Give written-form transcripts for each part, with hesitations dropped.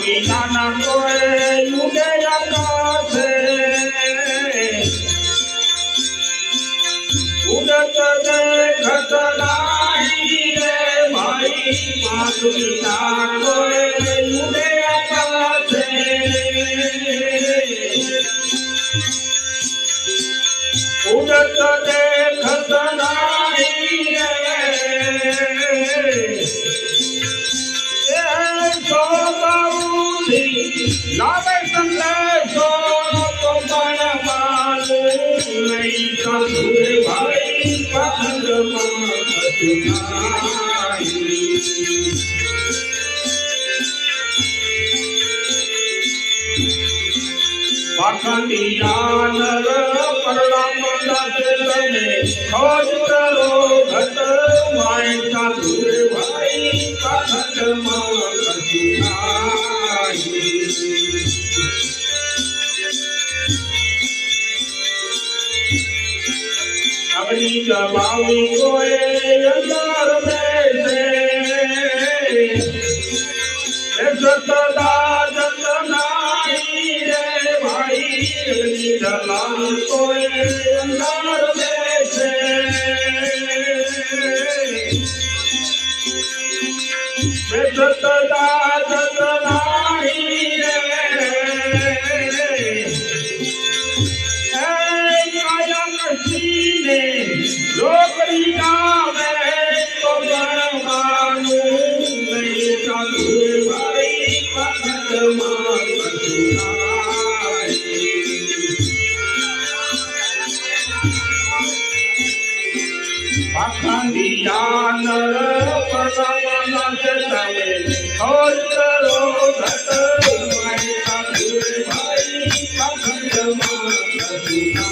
વિનાના કોઈ ઉડે આકાશે ઉડત દેખત નાહી રે ભાઈ પાંચ વિના કોઈ ઉડે આકાશે ઉડત દેખત નાહી રે લાવે સંદેશો તો બણવાલ નહીં સાધુરે ભાઈ પથંગમાં કચુનાઈ પાખંડિયાન પરલા મંદાસે તમે ખોજ કરો ઘટ માય સાધુરે ભાઈ પથંગમાં કચુનાઈ અગ્નિ જમાવી કોઈ અંધાર બેસે સતદા જતનાઈ રે ભાઈ અગ્નિ જલાવી કોઈ અંધાર બેસે સતદા જતનાઈ રે લોકરી નામે તો ગણવાનું નહીં સાધુરે ભાઈ પથંગમાં કચુનાઈ પાખંડિયાન પરમાનંદ તમે ખોજ કરો ઘટ માય સાધુરે ભાઈ પથંગમાં કચુનાઈ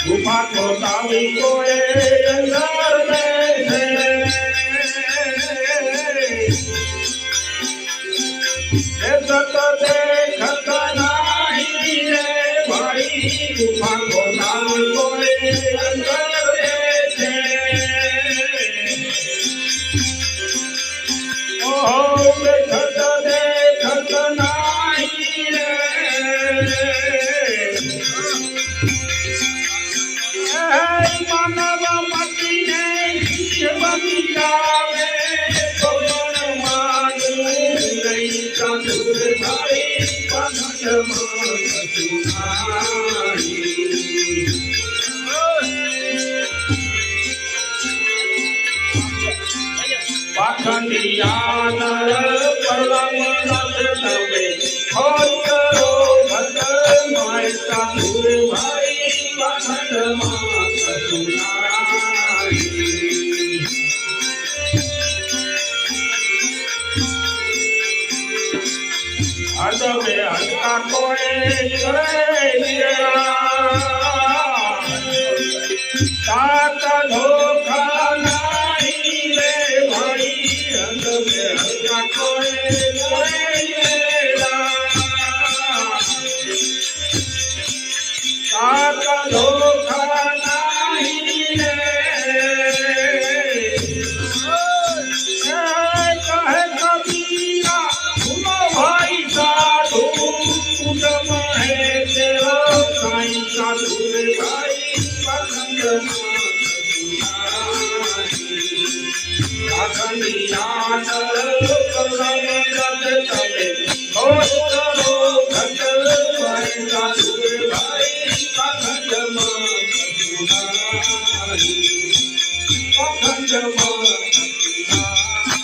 ઉભા કોતાવી કોઈ અંધાર બેસે સત દેખત નાહી રે ભાઈ ઉભા કોતાવી કોઈ અંધાર બેસે ઓહો દેખત દેખત નાહી રે માનવ મતીને બગીચાવે તો ગણવાનું નહીં સાધુરે ભાઈ પથંગમાં કચુનાઈ પાખંડિયાન પરમાનંદ તમે ખોજ કરો ઘટ માય સાધુરે ભાઈ પથંગમાં કચુનાઈ અદબે હલકા કોઈ કરે તાક ધોખા નાહી રે ભાઈ અદબે હલકા કોઈ કરે તાક ધોખા નાહી રે કહે કબીરા સુનો ભાઈ સાધુ કુટુંબ હે તેરો સાઈ સાધુરે ભાઈ પથંગમાં પાખંડિયાન પરમાનંદ તમે ખોજ કરો ઘટ માય સાધુરે ભાઈ પથંગમાં કચુનાઈ પથંગમાં કચુનાઈ